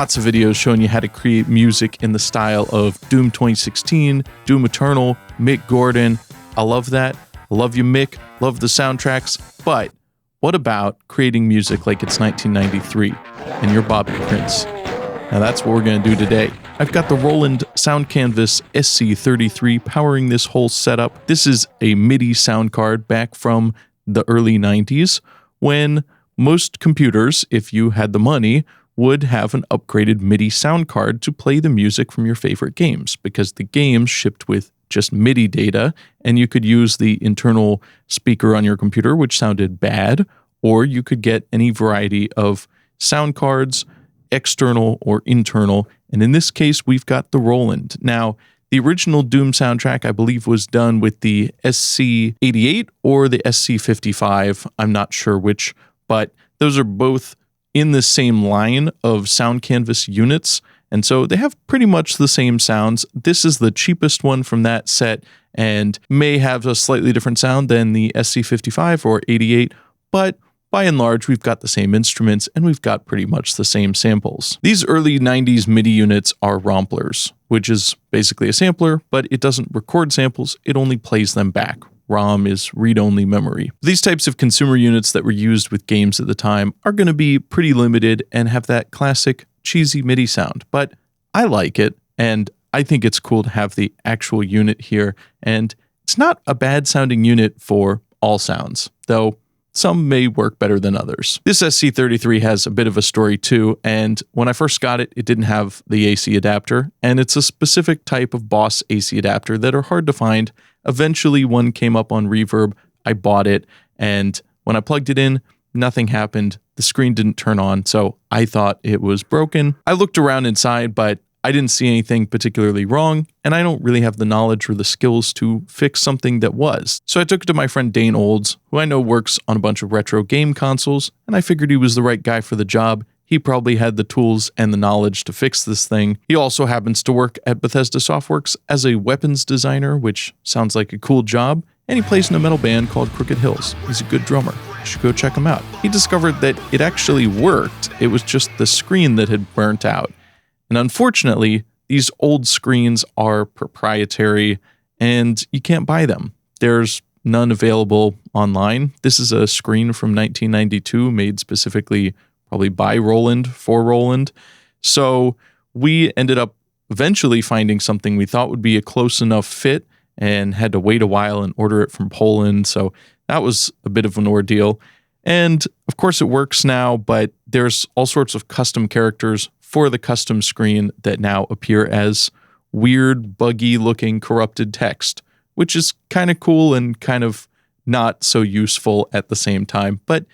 lots of videos showing you how to create music in the style of Doom 2016, Doom Eternal, Mick Gordon. I love that. I love you, Mick. Love the soundtracks. But what about creating music like it's 1993 and you're Bobby Prince? Now that's what we're going to do today. I've got the Roland Sound Canvas SC-33 powering this whole setup. This is a MIDI sound card back from the early 90s when most computers, if you had the money, would have an upgraded MIDI sound card to play the music from your favorite games, because the games shipped with just MIDI data and you could use the internal speaker on your computer, which sounded bad, or you could get any variety of sound cards, external or internal, and in this case we've got the Roland. Now, the original Doom soundtrack, I believe, was done with the SC-88 or the SC-55, I'm not sure which, but those are both in the same line of sound canvas units, and so they have pretty much the same sounds. This is the cheapest one from that set and may have a slightly different sound than the SC-55 or 88, but by and large, we've got the same instruments and we've got pretty much the same samples. These early 90s MIDI units are romplers, which is basically a sampler, but it doesn't record samples, it only plays them back. ROM is read-only memory. These types of consumer units that were used with games at the time are going to be pretty limited and have that classic cheesy MIDI sound, but I like it, and I think it's cool to have the actual unit here, and it's not a bad sounding unit for all sounds, though some may work better than others. This SC-33 has a bit of a story too, and when I first got it, it didn't have the AC adapter, and it's a specific type of Boss AC adapter that are hard to find. Eventually, one came up on Reverb, I bought it, and when I plugged it in, nothing happened. The screen didn't turn on, so I thought it was broken. I looked around inside, but I didn't see anything particularly wrong, and I don't really have the knowledge or the skills to fix something that was. So I took it to my friend Dane Olds, who I know works on a bunch of retro game consoles, and I figured he was the right guy for the job. He probably had the tools and the knowledge to fix this thing. He also happens to work at Bethesda Softworks as a weapons designer, which sounds like a cool job, and he plays in a metal band called Crooked Hills. He's a good drummer. You should go check him out. He discovered that it actually worked. It was just the screen that had burnt out. And unfortunately, these old screens are proprietary and you can't buy them. There's none available online. This is a screen from 1992 made specifically probably by Roland for Roland. So we ended up eventually finding something we thought would be a close enough fit and had to wait a while and order it from Poland. So that was a bit of an ordeal. And of course it works now, but there's all sorts of custom characters for the custom screen that now appear as weird, buggy-looking corrupted text, which is kind of cool and kind of not so useful at the same time. But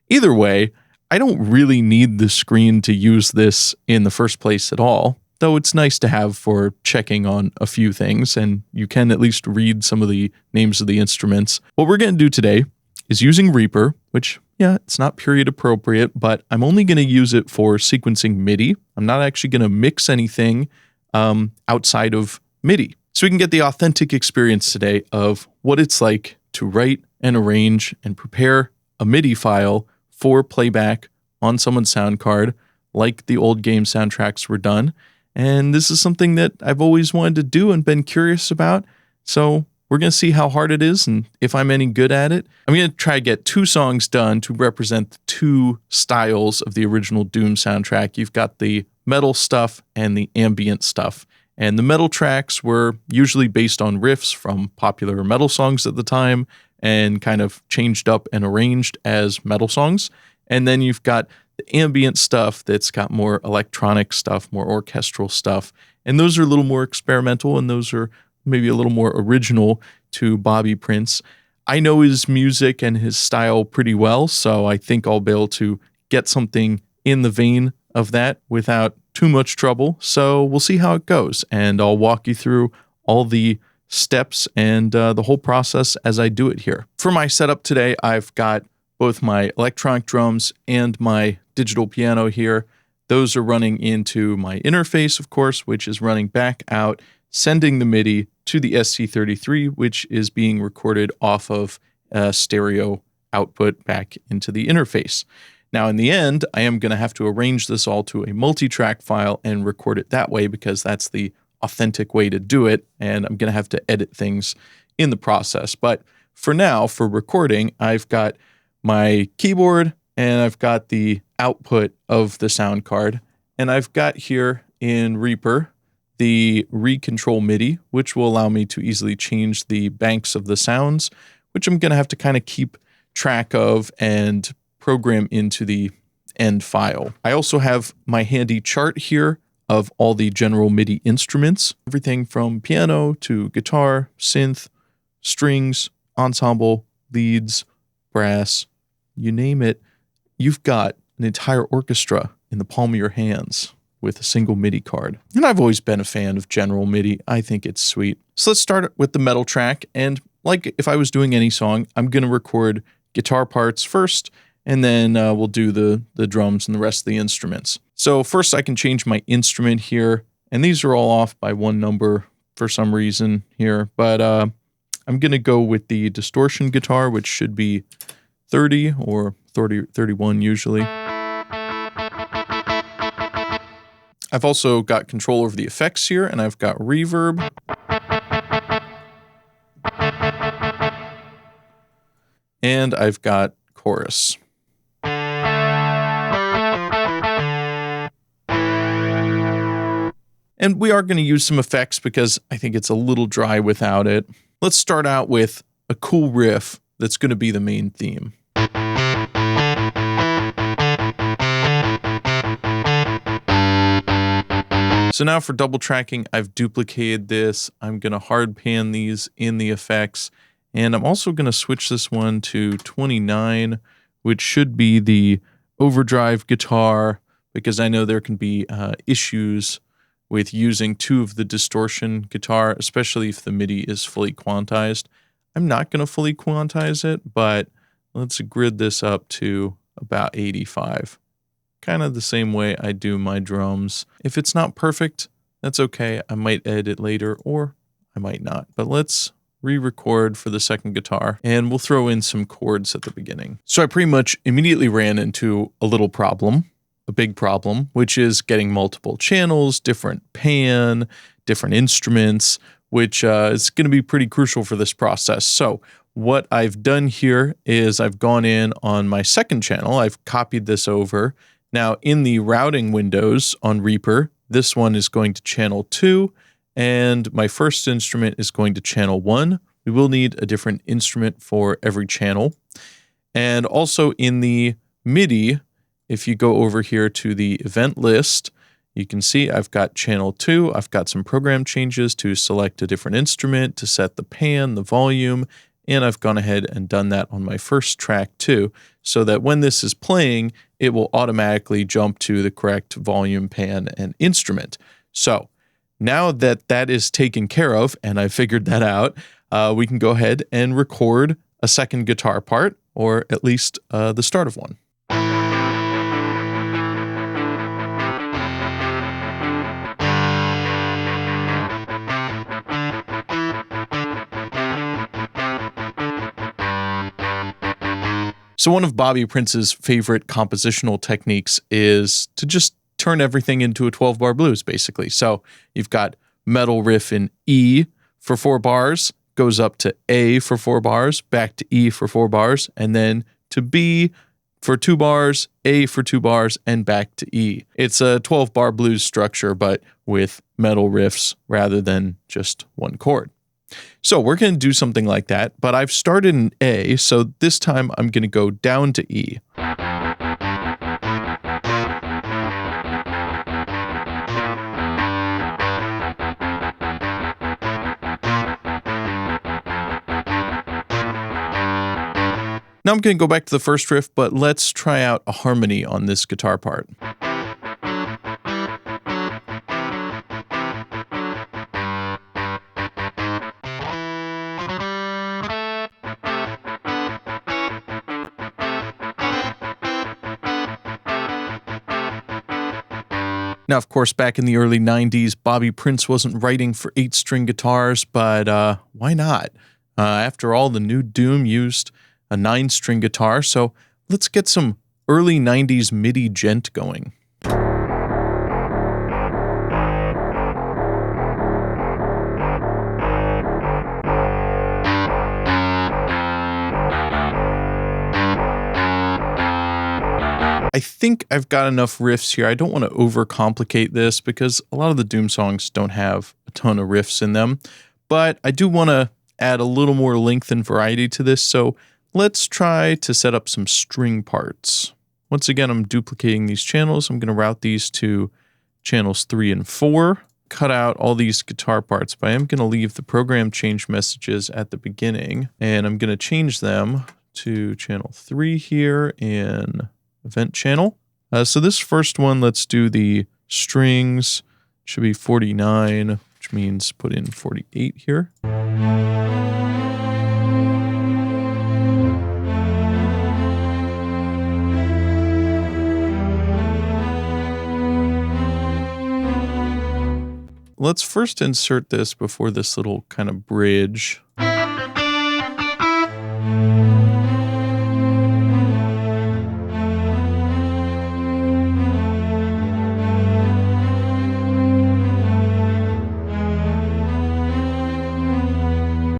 either way, I don't really need the screen to use this in the first place at all, though it's nice to have for checking on a few things, and you can at least read some of the names of the instruments. What we're going to do today is using Reaper, which, yeah, it's not period appropriate, but I'm only going to use it for sequencing MIDI. I'm not actually going to mix anything outside of MIDI. So we can get the authentic experience today of what it's like to write and arrange and prepare a MIDI file for playback on someone's sound card, like the old game soundtracks were done. And this is something that I've always wanted to do and been curious about. So we're going to see how hard it is and if I'm any good at it. I'm going to try to get 2 songs done to represent the 2 styles of the original Doom soundtrack. You've got the metal stuff and the ambient stuff. And the metal tracks were usually based on riffs from popular metal songs at the time and kind of changed up and arranged as metal songs. And then you've got the ambient stuff that's got more electronic stuff, more orchestral stuff. And those are a little more experimental, and those are maybe a little more original to Bobby Prince. I know his music and his style pretty well, so I think I'll be able to get something in the vein of that without too much trouble. So we'll see how it goes, and I'll walk you through all the steps and the whole process as I do it here. For my setup today, I've got both my electronic drums and my digital piano here. Those are running into my interface, of course, which is running back out, sending the MIDI to the SC-33, which is being recorded off of a stereo output back into the interface. Now, in the end, I am going to have to arrange this all to a multitrack file and record it that way because that's the authentic way to do it, and I'm going to have to edit things in the process. But for now, for recording, I've got my keyboard and I've got the output of the sound card, and I've got here in Reaper the recontrol MIDI, which will allow me to easily change the banks of the sounds, which I'm going to have to kind of keep track of and program into the end file. I also have my handy chart here of all the general MIDI instruments, everything from piano to guitar, synth, strings, ensemble, leads, brass, you name it. You've got an entire orchestra in the palm of your hands with a single MIDI card. And I've always been a fan of general MIDI. I think it's sweet. So let's start with the metal track. And like if I was doing any song, I'm going to record guitar parts first, and then we'll do the drums and the rest of the instruments. So first I can change my instrument here, and these are all off by one number for some reason here, but I'm going to go with the distortion guitar, which should be 30 or 31 usually. I've also got control over the effects here, and I've got reverb. And I've got chorus. And we are going to use some effects because I think it's a little dry without it. Let's start out with a cool riff that's going to be the main theme. So now for double tracking, I've duplicated this. I'm going to hard pan these in the effects. And I'm also going to switch this one to 29, which should be the overdrive guitar, because I know there can be issues with using two of the distortion guitar, especially if the MIDI is fully quantized. I'm not going to fully quantize it, but let's grid this up to about 85. Kind of the same way I do my drums. If it's not perfect, that's okay. I might edit it later, or I might not. But let's re-record for the second guitar, and we'll throw in some chords at the beginning. So I pretty much immediately ran into a little problem, a big problem, which is getting multiple channels, different pan, different instruments, which is going to be pretty crucial for this process. So what I've done here is I've gone in on my second channel. I've copied this over. Now in the routing windows on Reaper, this one is going to channel 2, and my first instrument is going to channel 1. We will need a different instrument for every channel. And also in the MIDI, if you go over here to the event list, you can see I've got channel 2. I've got some program changes to select a different instrument, to set the pan, the volume, and I've gone ahead and done that on my first track too, so that when this is playing, it will automatically jump to the correct volume, pan, and instrument. So now that that is taken care of, and I figured that out, we can go ahead and record a second guitar part, or at least the start of one. So one of Bobby Prince's favorite compositional techniques is to just turn everything into a 12-bar blues, basically. So you've got metal riff in E for 4 bars, goes up to A for 4 bars, back to E for 4 bars, and then to B for 2 bars, A for 2 bars, and back to E. It's a 12-bar blues structure, but with metal riffs rather than just one chord. So we're going to do something like that, but I've started in A, so this time I'm going to go down to E. Now I'm going to go back to the first riff, but let's try out a harmony on this guitar part. Now, of course, back in the early 90s, Bobby Prince wasn't writing for 8-string guitars, but why not? After all, the new Doom used a 9-string guitar, so let's get some early 90s MIDI djent going. I think I've got enough riffs here. I don't want to overcomplicate this because a lot of the Doom songs don't have a ton of riffs in them, but I do want to add a little more length and variety to this, so let's try to set up some string parts. Once again, I'm duplicating these channels. I'm going to route these to channels 3 and 4, cut out all these guitar parts, but I am going to leave the program change messages at the beginning, and I'm going to change them to channel 3 here in event channel. So this first one, let's do the strings. Should be 49, which means put in 48 here. Let's first insert this before this little kind of bridge.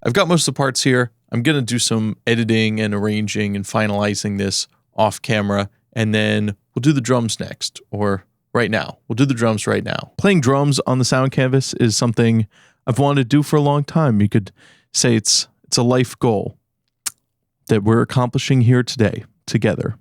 I've got most of the parts here. I'm going to do some editing and arranging and finalizing this off camera, and then we'll do the drums next, or right now. We'll do the drums right now. Playing drums on the sound canvas is something I've wanted to do for a long time. You could say it's a life goal that we're accomplishing here today together.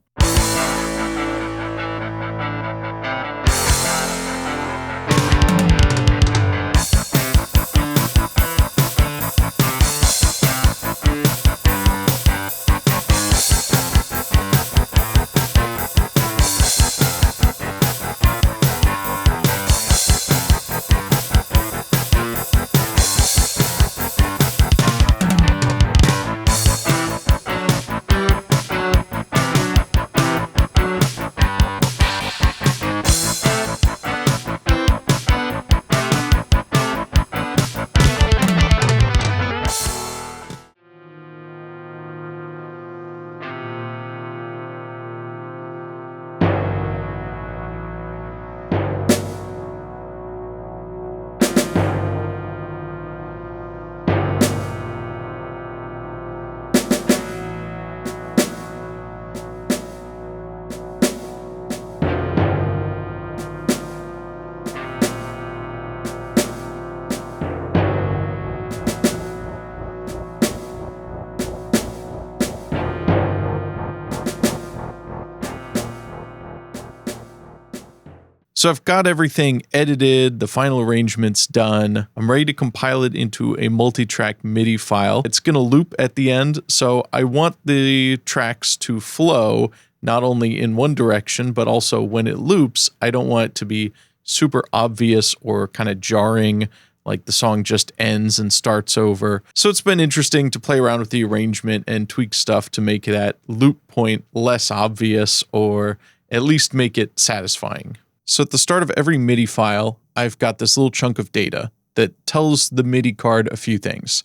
So I've got everything edited, the final arrangement's done. I'm ready to compile it into a multi-track MIDI file. It's going to loop at the end, so I want the tracks to flow not only in one direction, but also when it loops, I don't want it to be super obvious or kind of jarring, like the song just ends and starts over. So it's been interesting to play around with the arrangement and tweak stuff to make that loop point less obvious, or at least make it satisfying. So at the start of every MIDI file, I've got this little chunk of data that tells the MIDI card a few things.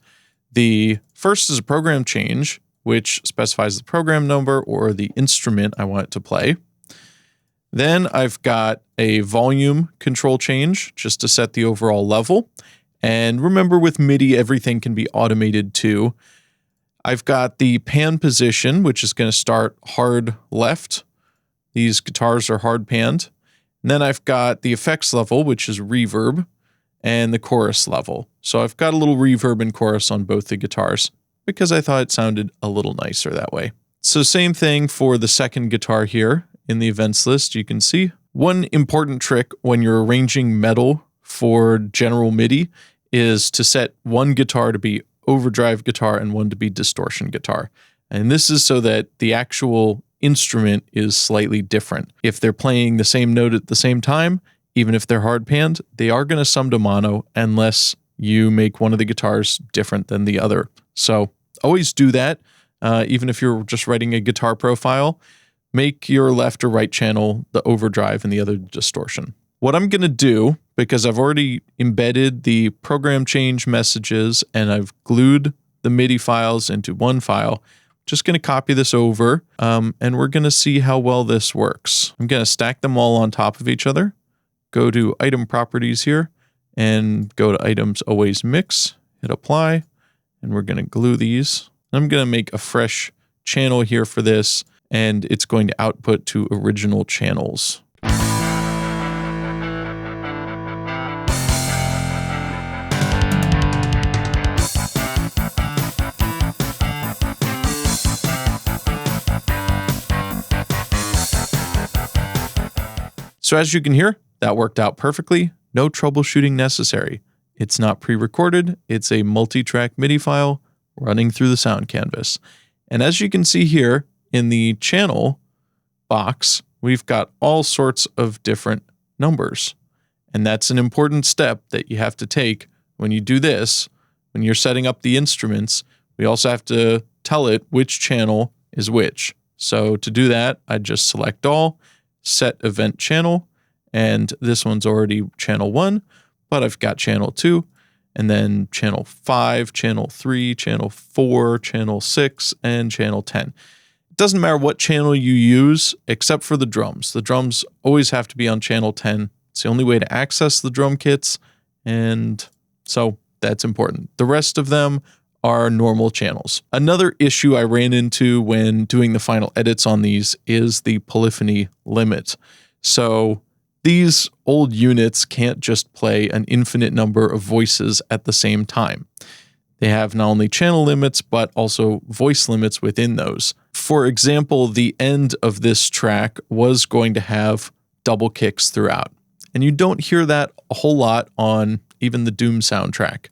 The first is a program change, which specifies the program number or the instrument I want it to play. Then I've got a volume control change just to set the overall level. And remember, with MIDI, everything can be automated too. I've got the pan position, which is going to start hard left. These guitars are hard panned. And then I've got the effects level, which is reverb, and the chorus level. So I've got a little reverb and chorus on both the guitars because I thought it sounded a little nicer that way. So same thing for the second guitar here in the events list. You can see one important trick when you're arranging metal for general MIDI is to set one guitar to be overdrive guitar and one to be distortion guitar. And this is so that the actual instrument is slightly different. If they're playing the same note at the same time, even if they're hard panned, they are going to sum to mono unless you make one of the guitars different than the other. So always do that. Even if you're just writing a guitar profile, make your left or right channel the overdrive and the other distortion. What I'm going to do, because I've already embedded the program change messages and I've glued the MIDI files into one file, just going to copy this over, and we're going to see how well this works. I'm going to stack them all on top of each other. Go to item properties here and go to items always mix, hit apply, and we're going to glue these. I'm going to make a fresh channel here for this, and it's going to output to original channels. So as you can hear, that worked out perfectly. No troubleshooting necessary. It's not pre-recorded. It's a multi-track MIDI file running through the sound canvas. And as you can see here in the channel box, we've got all sorts of different numbers. And that's an important step that you have to take when you do this. When you're setting up the instruments, we also have to tell it which channel is which. So to do that, I just select all, set event channel, and this one's already channel 1, but I've got channel 2, and then channel 5, channel 3, channel 4, channel 6, and channel 10. It doesn't matter what channel you use except for the drums. The drums always have to be on channel 10. It's the only way to access the drum kits, and so that's important. The rest of them are normal channels. Another issue I ran into when doing the final edits on these is the polyphony limit. So these old units can't just play an infinite number of voices at the same time. They have not only channel limits, but also voice limits within those. For example, the end of this track was going to have double kicks throughout. And you don't hear that a whole lot on even the Doom soundtrack.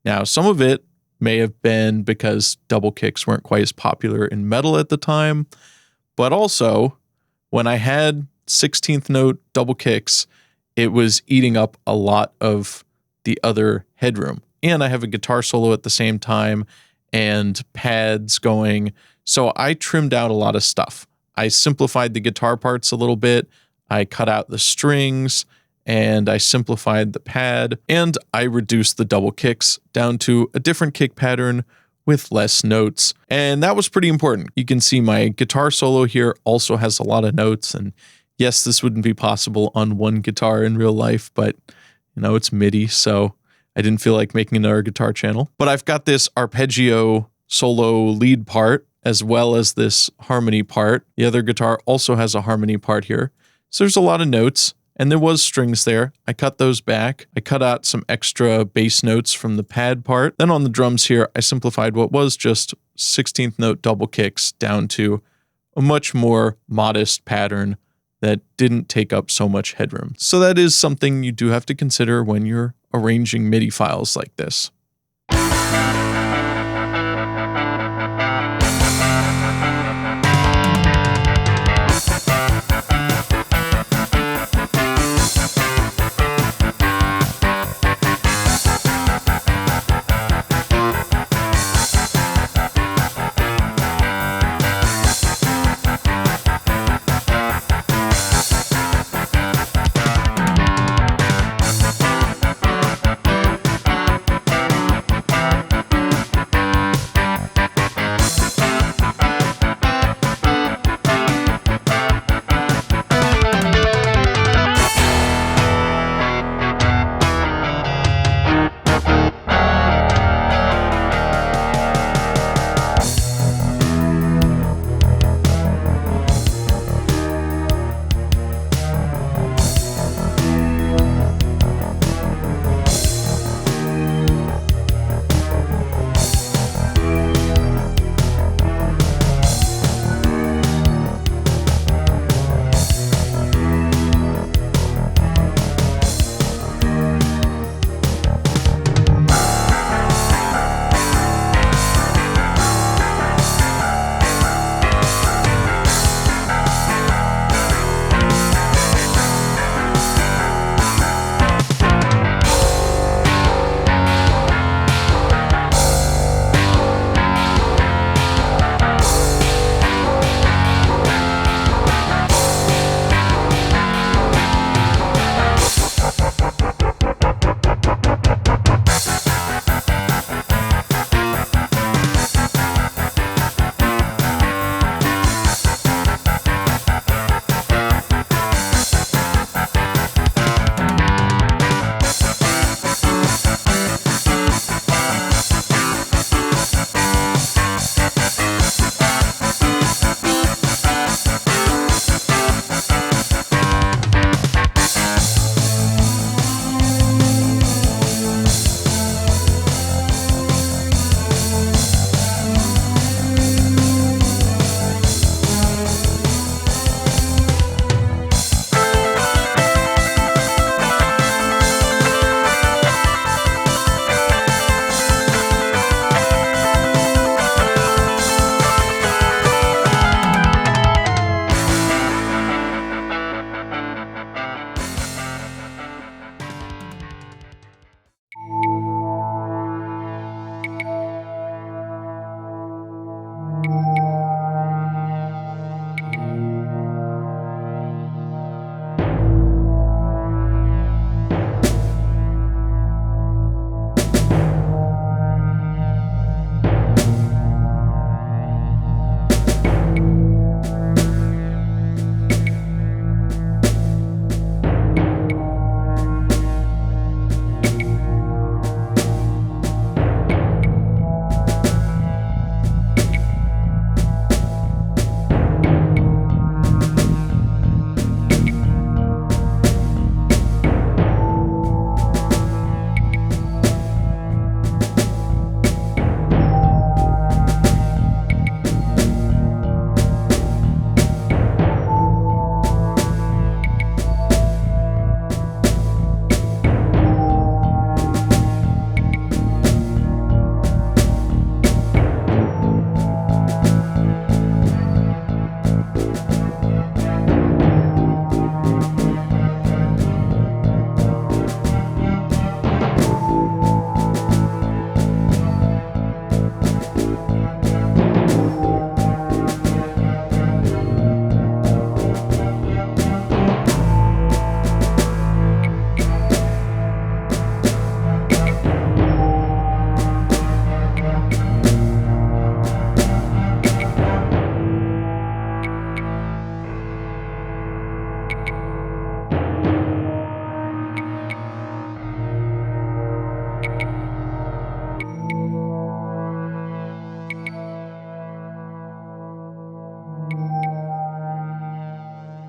Now, some of it may have been because double kicks weren't quite as popular in metal at the time, but also when I had 16th note double kicks, it was eating up a lot of the other headroom. And I have a guitar solo at the same time and pads going. So I trimmed out a lot of stuff. I simplified the guitar parts a little bit. I cut out the strings, and I simplified the pad, and I reduced the double kicks down to a different kick pattern with less notes. And that was pretty important. You can see my guitar solo here also has a lot of notes, and yes, this wouldn't be possible on one guitar in real life, but you know, it's MIDI, so I didn't feel like making another guitar channel. But I've got this arpeggio solo lead part as well as this harmony part. The other guitar also has a harmony part here. So there's a lot of notes. And there was strings there. I cut those back. I cut out some extra bass notes from the pad part. Then on the drums here, I simplified what was just 16th note double kicks down to a much more modest pattern that didn't take up so much headroom. So that is something you do have to consider when you're arranging MIDI files like this.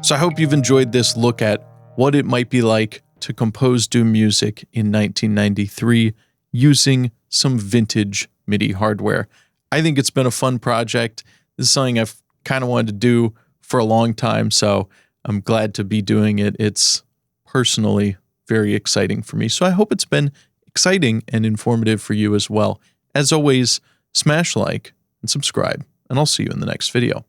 So I hope you've enjoyed this look at what it might be like to compose Doom music in 1993 using some vintage MIDI hardware. I think it's been a fun project. This is something I've kind of wanted to do for a long time, so I'm glad to be doing it. It's personally very exciting for me, so I hope it's been exciting and informative for you as well. As always, smash like and subscribe, and I'll see you in the next video.